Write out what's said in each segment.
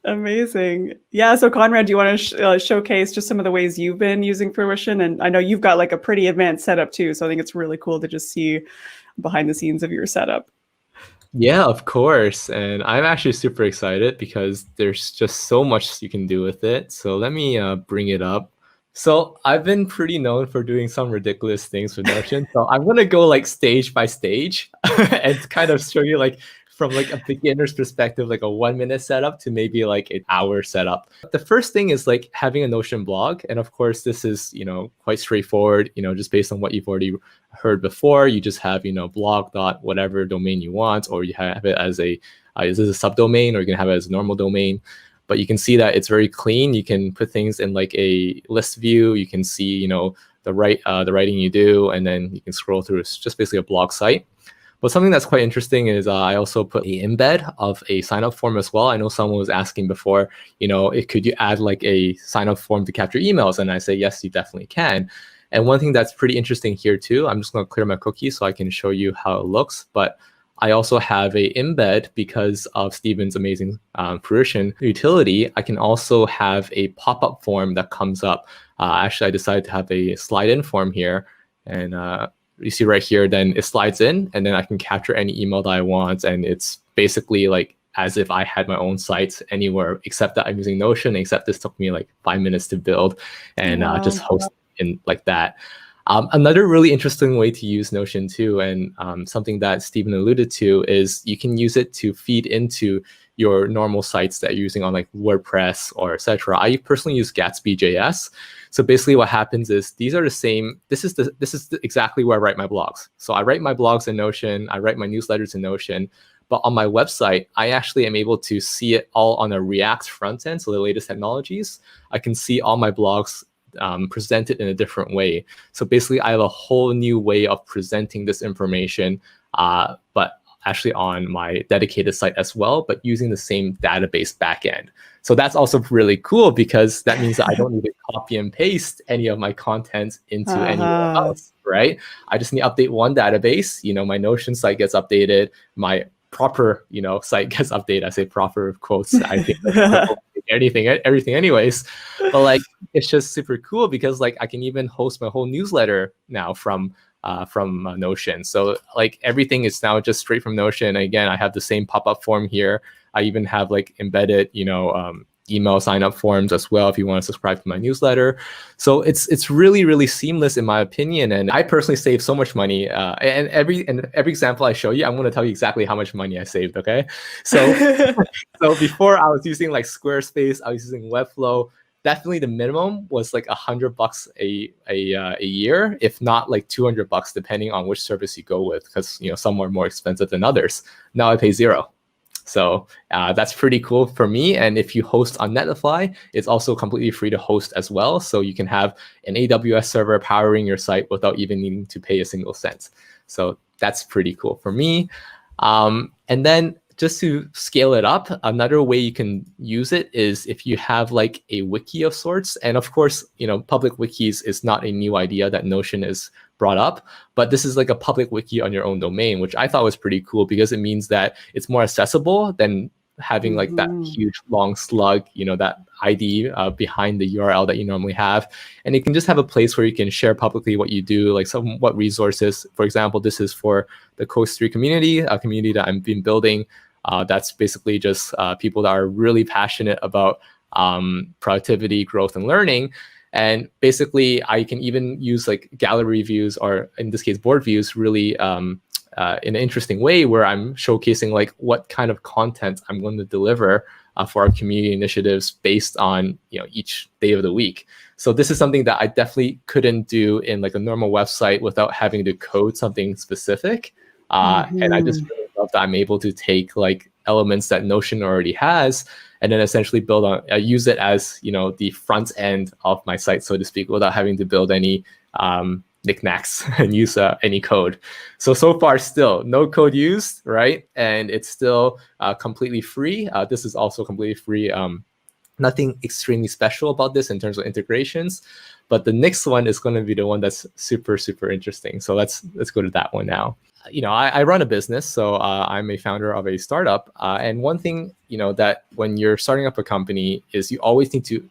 Amazing. Yeah. So Conrad, do you want to showcase just some of the ways you've been using Fruition? And I know you've got like a pretty advanced setup too. So I think it's really cool to just see behind the scenes of your setup. Yeah, of course. And I'm actually super excited because there's just so much you can do with it. So let me bring it up. So I've been pretty known for doing some ridiculous things with Notion. So I'm gonna go like stage by stage and kind of show you like from like a beginner's perspective, like a 1 minute setup to maybe like an hour setup. The first thing is like having a Notion blog. And of course, this is, quite straightforward, just based on what you've already heard before. You just have, blog dot whatever domain you want, or you have it as a, is this a subdomain, or you can have it as a normal domain. But you can see that it's very clean. You can put things in like a list view. You can see, the writing you do, and then you can scroll through. It's just basically a blog site. But something that's quite interesting is I also put a embed of a sign up form as well. I know someone was asking before, could you add like a sign up form to capture emails? And I say, yes, you definitely can. And one thing that's pretty interesting here too, I'm just going to clear my cookie so I can show you how it looks. But I also have a embed because of Steven's amazing Fruition utility. I can also have a pop-up form that comes up. Actually, I decided to have a slide-in form here. And you see right here, then it slides in, and then I can capture any email that I want. And it's basically like as if I had my own site anywhere, except that I'm using Notion, except this took me like 5 minutes to build and just host in like that. Another really interesting way to use Notion too, and something that Stephen alluded to, is you can use it to feed into your normal sites that you're using on like WordPress or etc. I personally use Gatsby.js. So basically what happens is these are the same. This is exactly where I write my blogs. So I write my blogs in Notion. I write my newsletters in Notion. But on my website, I actually am able to see it all on a React front end, so the latest technologies. I can see all my blogs presented in a different way. So basically, I have a whole new way of presenting this information, but actually on my dedicated site as well, but using the same database backend. So that's also really cool because that means that I don't need to copy and paste any of my content into anywhere else, right? I just need to update one database. My Notion site gets updated. My proper, site gets updated. I say proper of quotes. I think everything anyways. But like, it's just super cool because like I can even host my whole newsletter now from Notion. So like everything is now just straight from Notion. Again, I have the same pop-up form here. I even have like embedded, email sign-up forms as well if you want to subscribe to my newsletter. So it's really, really seamless in my opinion. And I personally save so much money. And every example I show you, I'm going to tell you exactly how much money I saved, okay? So, so before I was using like Squarespace, I was using Webflow. Definitely the minimum was like $100 a year, if not like $200, depending on which service you go with, because some are more expensive than others. Now I pay zero. So that's pretty cool for me. And if you host on Netlify, it's also completely free to host as well. So you can have an AWS server powering your site without even needing to pay a single cent. So that's pretty cool for me. And then just to scale it up, another way you can use it is if you have like a wiki of sorts. And of course, public wikis is not a new idea that Notion is brought up, but this is like a public wiki on your own domain, which I thought was pretty cool because it means that it's more accessible than having like that huge long slug, that ID behind the URL that you normally have. And you can just have a place where you can share publicly what you do, like what resources. For example, this is for the Coast 3 community, a community that I've been building. That's basically just people that are really passionate about productivity, growth, and learning. And basically, I can even use like gallery views, or in this case, board views, really in an interesting way where I'm showcasing like what kind of content I'm going to deliver for our community initiatives based on each day of the week. So this is something that I definitely couldn't do in like a normal website without having to code something specific. And I just really love that I'm able to take like elements that Notion already has and then essentially build on, use it as the front end of my site, so to speak, without having to build any knickknacks and use any code. So far, still no code used, right? And it's still completely free. This is also completely free. Nothing extremely special about this in terms of integrations, but the next one is going to be the one that's super, super interesting. So let's go to that one now. I run a business, so I'm a founder of a startup. And one thing, that when you're starting up a company is you always need to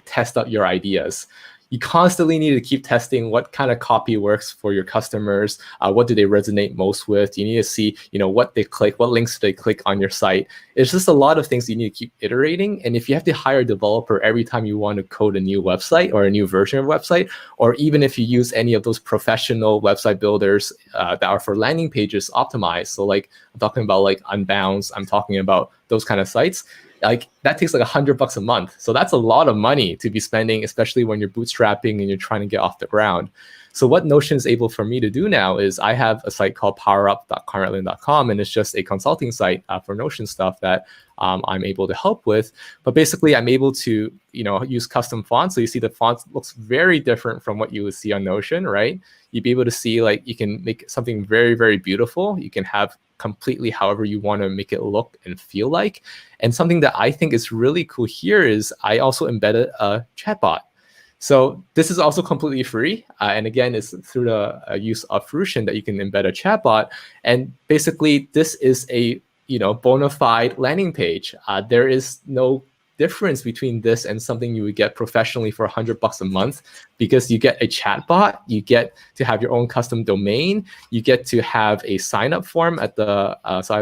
test out your ideas. You constantly need to keep testing what kind of copy works for your customers. What do they resonate most with? You need to see, what they click, what links do they click on your site. It's just a lot of things you need to keep iterating. And if you have to hire a developer every time you want to code a new website or a new version of a website, or even if you use any of those professional website builders that are for landing pages optimized. So like I'm talking about like Unbounce, I'm talking about those kind of sites. Like that takes like $100 a month. So that's a lot of money to be spending, especially when you're bootstrapping and you're trying to get off the ground. So what Notion is able for me to do now is I have a site called powerup.conradlin.com, and it's just a consulting site for Notion stuff that I'm able to help with. But basically, I'm able to use custom fonts. So you see the font looks very different from what you would see on Notion, right? You'd be able to see like you can make something very, very beautiful. You can have completely however you want to make it look and feel like. And something that I think is really cool here is I also embedded a chatbot. So this is also completely free. And again, it's through the use of Fruition that you can embed a chatbot. And basically, this is a bona fide landing page. There is no difference between this and something you would get professionally for $100 a month, because you get a chatbot, you get to have your own custom domain, you get to have a sign up form at the so I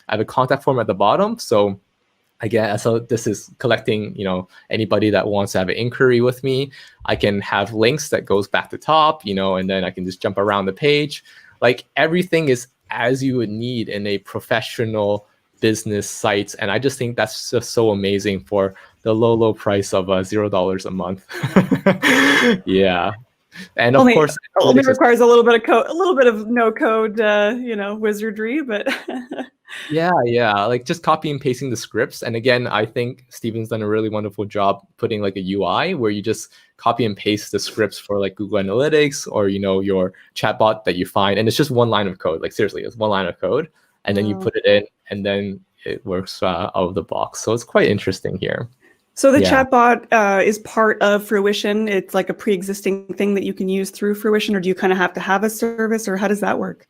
have a contact form at the bottom. So so this is collecting, anybody that wants to have an inquiry with me. I can have links that goes back to top, and then I can just jump around the page. Like everything is as you would need in a professional business sites. And I just think that's just so amazing for the low price of $0 a month. Yeah. And of course, only requires a little bit of code, a little bit of no code, wizardry, but yeah, like just copy and pasting the scripts. And again, I think Steven's done a really wonderful job putting like a UI where you just copy and paste the scripts for like Google Analytics or your chatbot that you find, and it's just one line of code. Like seriously, it's one line of code, and then you put it in, and then it works out of the box. So it's quite interesting here. So the chatbot is part of Fruition. It's like a pre-existing thing that you can use through Fruition, or do you kind of have to have a service, or how does that work?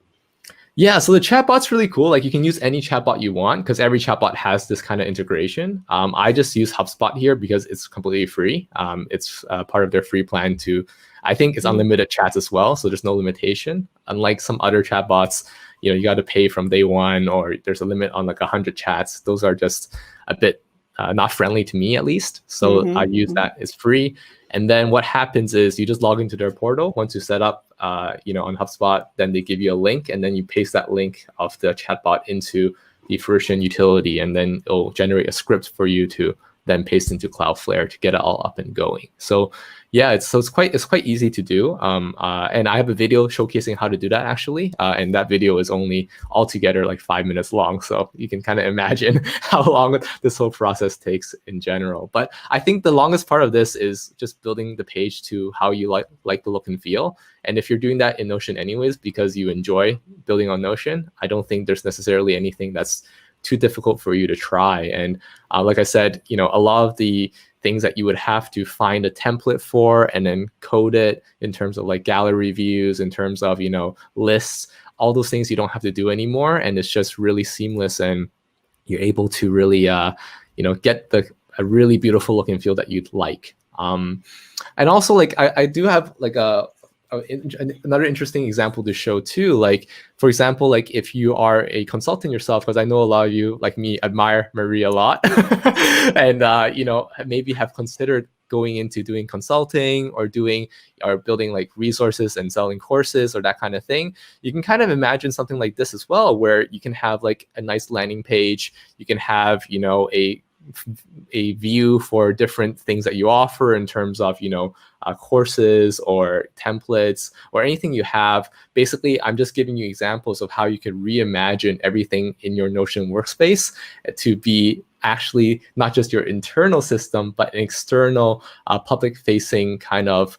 Yeah, so the chatbot's really cool. Like you can use any chatbot you want because every chatbot has this kind of integration. I just use HubSpot here because it's completely free. It's part of their free plan to, I think it's unlimited chats as well. So there's no limitation. Unlike some other chatbots, you got to pay from day one, or there's a limit on like 100 chats. Those are just a bit not friendly to me, at least. So I use that. It's free. And then what happens is you just log into their portal. Once you set up, on HubSpot, then they give you a link, and then you paste that link of the chatbot into the Fruition utility, and then it'll generate a script for you to then paste into Cloudflare to get it all up and going. So yeah, it's quite easy to do. And I have a video showcasing how to do that actually. And that video is only altogether like 5 minutes long. So you can kind of imagine how long this whole process takes in general. But I think the longest part of this is just building the page to how you like the look and feel. And if you're doing that in Notion anyways, because you enjoy building on Notion, I don't think there's necessarily anything that's too difficult for you to try. And like I said, a lot of the things that you would have to find a template for and then code it in terms of like gallery views, in terms of, lists, all those things you don't have to do anymore. And it's just really seamless, and you're able to really, get a really beautiful look and feel that you'd like. And also like, I do have like another interesting example to show too. Like, for example, like if you are a consultant yourself, because I know a lot of you like me admire Marie a lot and maybe have considered going into doing consulting or building like resources and selling courses or that kind of thing. You can kind of imagine something like this as well, where you can have like a nice landing page. You can have a view for different things that you offer in terms of courses or templates or anything you have. Basically, I'm just giving you examples of how you could reimagine everything in your Notion workspace to be actually not just your internal system, but an external public-facing kind of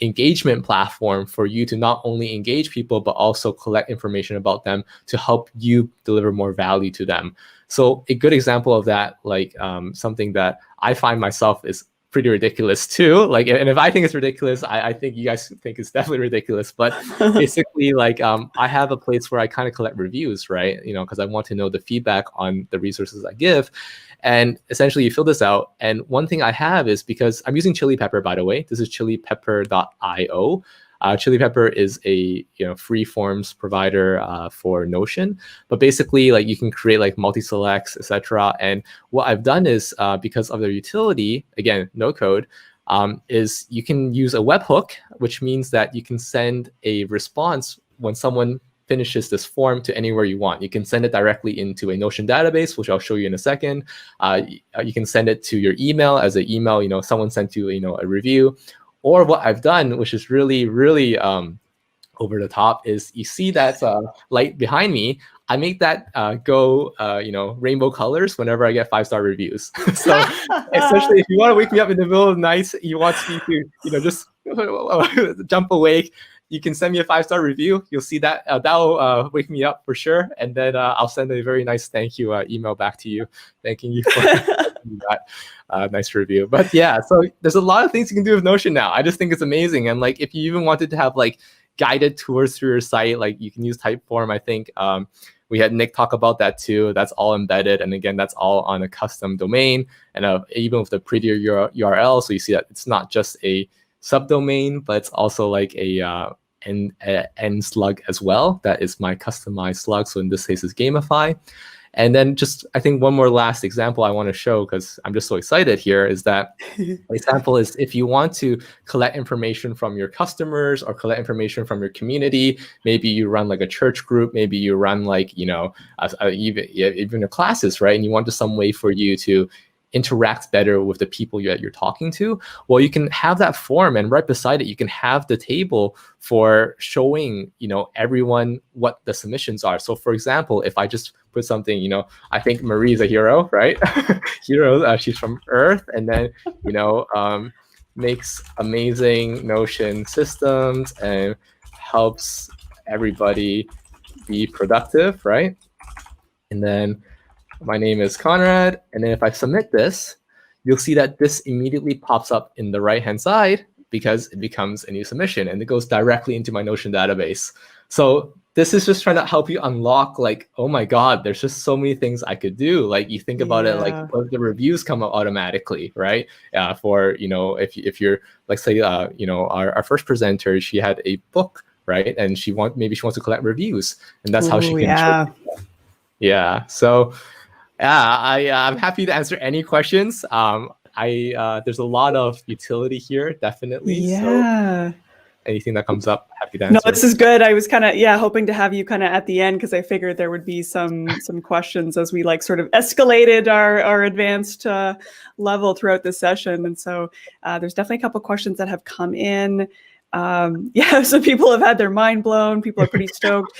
engagement platform for you to not only engage people, but also collect information about them to help you deliver more value to them. So a good example of that, like something that I find myself is pretty ridiculous too. Like, and if I think it's ridiculous, I think you guys think it's definitely ridiculous. But basically, like, I have a place where I kind of collect reviews, right? You know, because I want to know the feedback on the resources I give. And essentially, you fill this out. And one thing I have is, because I'm using Chilipepper, by the way. This is chilipepper.io. Chilipepper is a free forms provider for Notion, but basically, like, you can create like multi-selects, etc. And what I've done is, because of their utility, again, no code, is you can use a webhook, which means that you can send a response when someone finishes this form to anywhere you want. You can send it directly into a Notion database, which I'll show you in a second. You can send it to your email as an email. Someone sent you a review. Or what I've done, which is really, really over the top, is you see that light behind me. I make that go, rainbow colors whenever I get 5-star reviews. So essentially, if you want to wake me up in the middle of the night, you want me to, just jump awake, you can send me a 5-star review. You'll see that that'll wake me up for sure. And then I'll send a very nice thank you email back to you, thanking you for that nice review. But yeah, so there's a lot of things you can do with Notion now. I just think it's amazing. And like, if you even wanted to have like guided tours through your site, like you can use Typeform. I think we had Nick talk about that too. That's all embedded. And again, that's all on a custom domain, and even with the prettier URL. So you see that it's not just a subdomain, but it's also like a end slug as well. That is my customized slug. So in this case, it's Gamify. And then just, I think one more last example I want to show, because I'm just so excited here, is that example is, if you want to collect information from your customers or collect information from your community, maybe you run like a church group, maybe you run like, even your classes, right? And you want some way for you to interact better with the people that you're talking to. Well, you can have that form, and right beside it, you can have the table for showing, everyone what the submissions are. So for example, if I just put something, I think Marie's a hero, right? Hero, she's from Earth, and then, makes amazing Notion systems and helps everybody be productive, right? And then my name is Conrad, and then if I submit this, you'll see that this immediately pops up in the right-hand side, because it becomes a new submission, and it goes directly into my Notion database. So this is just trying to help you unlock, like, oh my God, there's just so many things I could do. Like, you think about it, like, the reviews come out automatically, right? For, if you're, like, say, our first presenter, she had a book, right? And maybe she wants to collect reviews, and that's how she can. Yeah. So I'm happy to answer any questions. There's a lot of utility here, definitely. Yeah. So anything that comes up, happy to answer. No, this is good. I was kind of hoping to have you kind of at the end, because I figured there would be some questions as we like sort of escalated our advanced level throughout the session. And so there's definitely a couple questions that have come in. So people have had their mind blown. People are pretty stoked.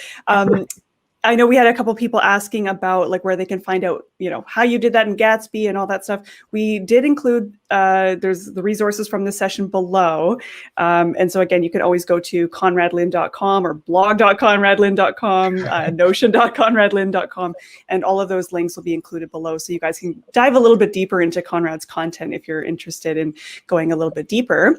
I know we had a couple people asking about like where they can find out, how you did that in Gatsby and all that stuff. We did include, there's the resources from this session below. And so again, you can always go to conradlin.com or blog.conradlin.com, notion.conradlin.com, and all of those links will be included below. So you guys can dive a little bit deeper into Conrad's content if you're interested in going a little bit deeper.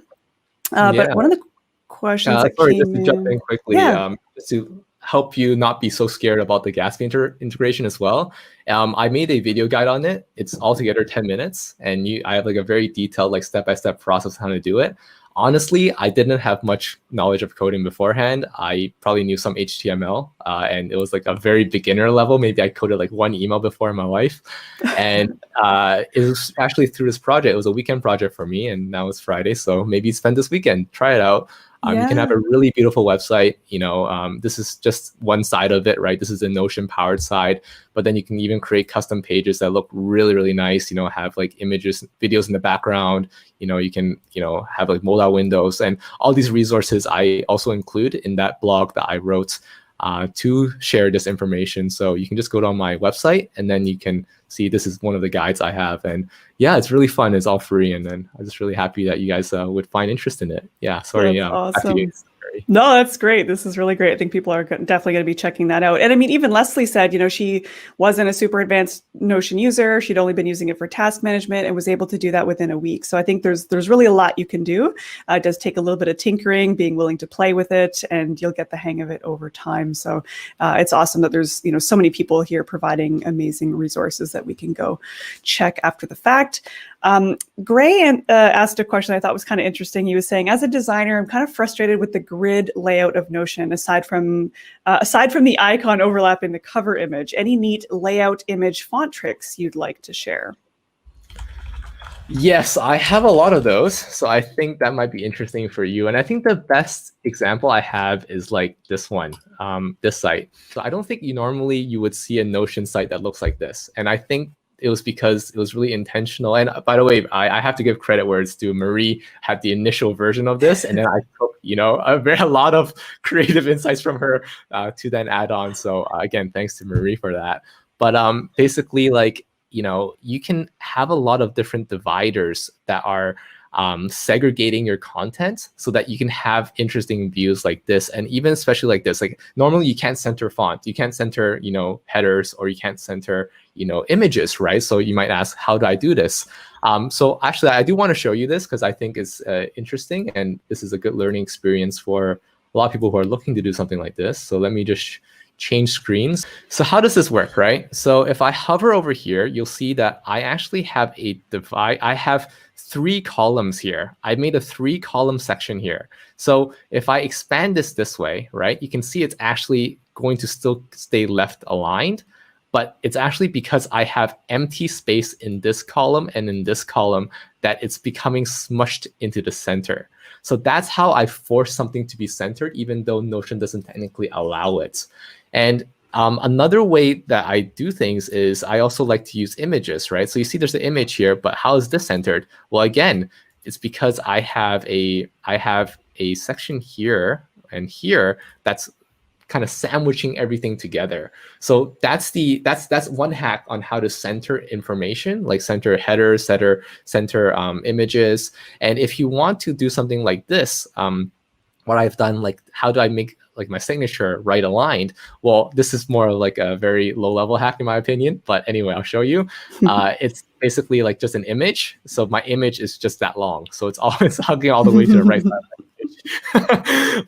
But one of the questions that sorry, came just to jump in quickly, just to help you not be so scared about the Gatsby integration as well. I made a video guide on it. It's altogether 10 minutes, and I have like a very detailed, like step-by-step process on how to do it. Honestly, I didn't have much knowledge of coding beforehand. I probably knew some HTML, and it was like a very beginner level. Maybe I coded like one email before in my life. And it was actually through this project. It was a weekend project for me, and now it's Friday. So maybe spend this weekend, try it out. You can have a really beautiful website. This is just one side of it, right? This is the Notion powered side, but then you can even create custom pages that look really, really nice. Have like images, videos in the background. You can, have like mobile windows, and all these resources I also include in that blog that I wrote to share this information. So you can just go to my website, and then you can see this is one of the guides I have. And yeah, it's really fun. It's all free. And then I'm just really happy that you guys would find interest in it. Yeah, sorry. That's awesome. No, that's great. This is really great. I think people are definitely going to be checking that out. And I mean, even Leslie said, she wasn't a super advanced Notion user. She'd only been using it for task management and was able to do that within a week. So I think there's really a lot you can do. It does take a little bit of tinkering, being willing to play with it, and you'll get the hang of it over time. So it's awesome that there's, so many people here providing amazing resources that we can go check after the fact. Gray asked a question I thought was kind of interesting. He was saying, as a designer, I'm kind of frustrated with the grid layout of Notion, aside from the icon overlapping the cover image. Any neat layout image font tricks you'd like to share? Yes, I have a lot of those. So I think that might be interesting for you. And I think the best example I have is like this one, this site. So I don't think you would see a Notion site that looks like this. And I think it was because it was really intentional. And by the way, I have to give credit where it's due. Marie had the initial version of this, and then I took, a lot of creative insights from her to then add on. So again, thanks to Marie for that. But basically, you can have a lot of different dividers that are segregating your content so that you can have interesting views like this, and even especially like this. Like normally you can't center font, you can't center headers, or you can't center images, right? So you might ask, how do I do this? So actually I do want to show you this because I think it's interesting, and this is a good learning experience for a lot of people who are looking to do something like this. So let me just change screens. So how does this work, right? So if I hover over here, you'll see that I actually have a divide. I have 3 columns here. I made a 3-column section here. So if I expand this way, right, you can see it's actually going to still stay left aligned, but it's actually because I have empty space in this column and in this column that it's becoming smushed into the center. So that's how I force something to be centered, even though Notion doesn't technically allow it. And another way that I do things is I also like to use images, right? So you see there's an image here, but how is this centered? Well, again, it's because I have a section here and here that's kind of sandwiching everything together. So that's one hack on how to center information, like center headers, center images. And if you want to do something like this, what I've done, like how do I make like my signature right aligned? Well, this is more like a very low level hack in my opinion, but anyway, I'll show you. It's basically like just an image. So my image is just that long. So it's always hugging all the way to the right side.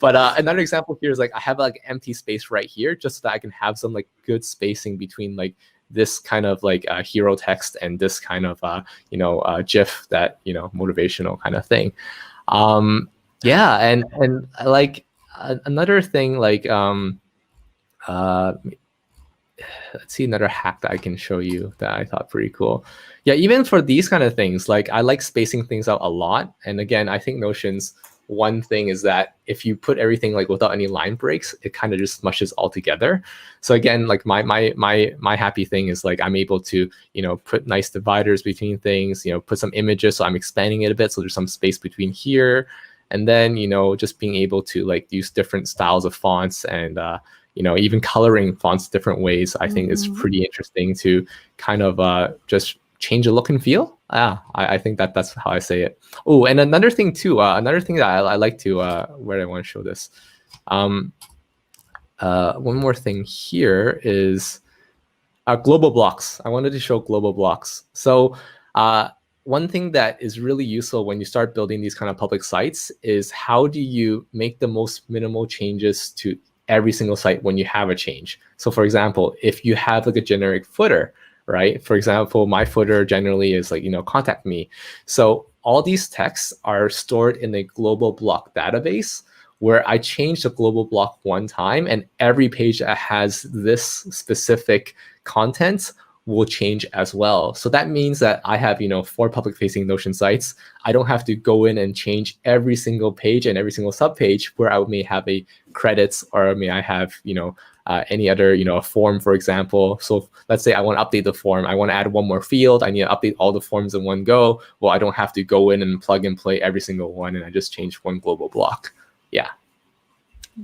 But another example here is like I have like empty space right here just so that I can have some like good spacing between like this kind of like hero text and this kind of GIF that motivational kind of thing. Yeah, and like another thing, like let's see another hack that I can show you that I thought pretty cool. Yeah, even for these kind of things, like I like spacing things out a lot. And again, I think Notion's one thing is that if you put everything like without any line breaks, it kind of just smushes all together. So again, like my happy thing is like I'm able to put nice dividers between things, put some images, so I'm expanding it a bit, so there's some space between here. And then, just being able to like use different styles of fonts and, even coloring fonts different ways, I think is pretty interesting to kind of just change the look and feel. I think that's how I say it. Oh, and another thing too, another thing that I like to, where I want to show this. One more thing here is global blocks. I wanted to show global blocks. So, one thing that is really useful when you start building these kind of public sites is how do you make the most minimal changes to every single site when you have a change. So for example, if you have like a generic footer, right? For example, my footer generally is like, contact me. So all these texts are stored in a global block database where I change the global block one time and every page that has this specific content will change as well. So that means that I have, 4 public-facing Notion sites. I don't have to go in and change every single page and every single subpage where I may have a credits or may I have, any other, a form, for example. So let's say I want to update the form. I want to add one more field. I need to update all the forms in one go. Well, I don't have to go in and plug and play every single one, and I just change one global block. Yeah.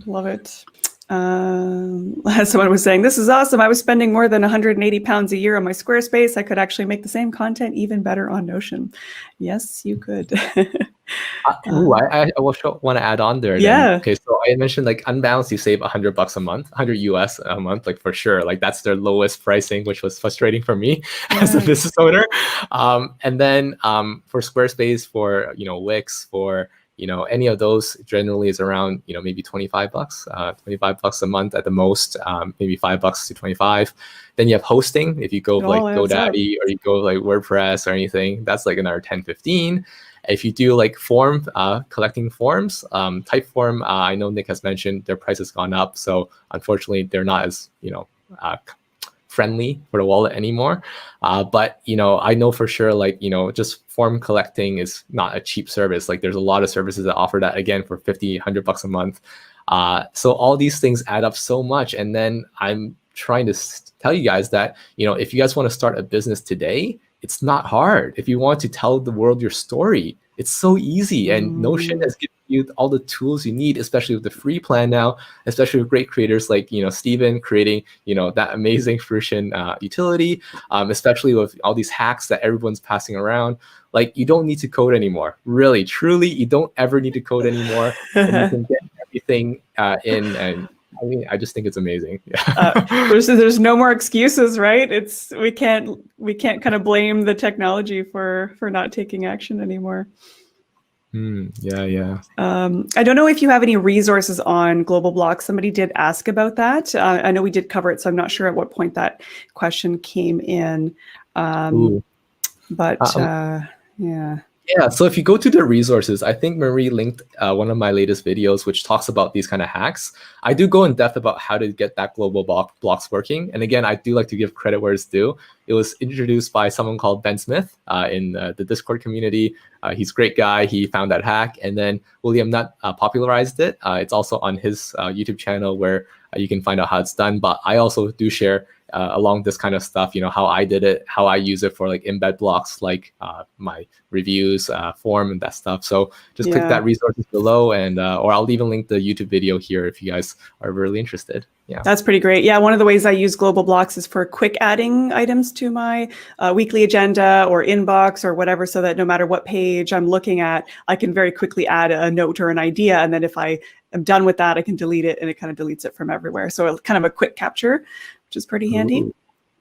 Love it. Someone was saying, this is awesome. I was spending more than 180 pounds a year on my Squarespace. I could actually make the same content even better on Notion. Yes, you could. I also want to add on there then. Yeah. Okay, so I mentioned like Unbalanced, you save $100 a month, 100 US a month, like for sure. Like that's their lowest pricing, which was frustrating for me as a business owner. And then for Squarespace, for Wix, for any of those generally is around maybe $25, $25 a month at the most, maybe $5 to 25. Then you have hosting. If you go like GoDaddy or you go like WordPress or anything, that's like another 10, 15. If you do like collecting forms, Typeform, I know Nick has mentioned their price has gone up. So unfortunately, they're not as, friendly for the wallet anymore. But, I know for sure, like, just form collecting is not a cheap service. Like there's a lot of services that offer that again for 50, $100 a month. So all these things add up so much. And then I'm trying to tell you guys that, if you guys want to start a business today, it's not hard. If you want to tell the world your story, it's so easy. And Notion has given you all the tools you need, especially with the free plan now, especially with great creators like, Steven creating, that amazing Fruition utility, especially with all these hacks that everyone's passing around. Like you don't need to code anymore. Really, truly, you don't ever need to code anymore. And you can get everything in, and I mean, I just think it's amazing. Yeah. There's no more excuses, right? We can't kind of blame the technology for not taking action anymore. Yeah. I don't know if you have any resources on Global Block. Somebody did ask about that. I know we did cover it, so I'm not sure at what point that question came in. But yeah. Yeah, so if you go to the resources, I think Marie linked one of my latest videos, which talks about these kind of hacks. I do go in depth about how to get that global blocks working. And again, I do like to give credit where it's due. It was introduced by someone called Ben Smith in the Discord community. He's a great guy. He found that hack. And then William Nutt popularized it. It's also on his YouTube channel where you can find out how it's done. But I also do share along this kind of stuff, how I did it, how I use it for like embed blocks, like my reviews, form and that stuff. So just click that resources below, and or I'll even link the YouTube video here if you guys are really interested. Yeah, that's pretty great. Yeah, one of the ways I use Global Blocks is for quick adding items to my weekly agenda or inbox or whatever, so that no matter what page I'm looking at, I can very quickly add a note or an idea. And then if I am done with that, I can delete it, and it kind of deletes it from everywhere. So it's kind of a quick capture, which is pretty handy. Ooh,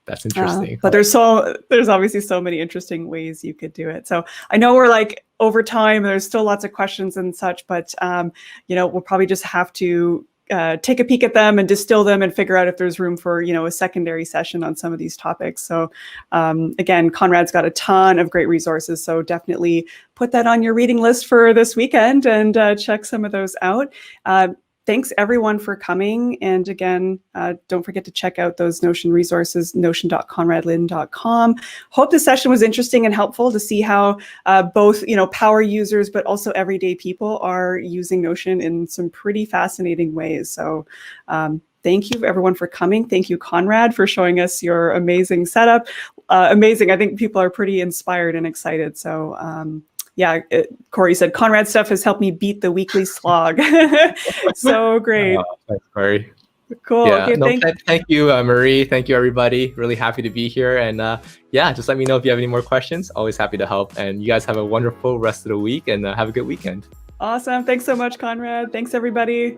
that's interesting. But there's obviously so many interesting ways you could do it. So I know we're like over time, there's still lots of questions and such, but we'll probably just have to take a peek at them and distill them and figure out if there's room for, a secondary session on some of these topics. So again, Conrad's got a ton of great resources. So definitely put that on your reading list for this weekend and check some of those out. Thanks everyone for coming. And again, don't forget to check out those Notion resources, notion.conradlin.com. Hope this session was interesting and helpful to see how both, power users, but also everyday people are using Notion in some pretty fascinating ways. So thank you everyone for coming. Thank you, Conrad, for showing us your amazing setup. Amazing. I think people are pretty inspired and excited. So yeah, Corey said, Conrad's stuff has helped me beat the weekly slog. So great. Thanks, Corey. Cool. Yeah, okay, thank you, Marie. Thank you, everybody. Really happy to be here. And yeah, just let me know if you have any more questions. Always happy to help. And you guys have a wonderful rest of the week, and have a good weekend. Awesome. Thanks so much, Conrad. Thanks, everybody.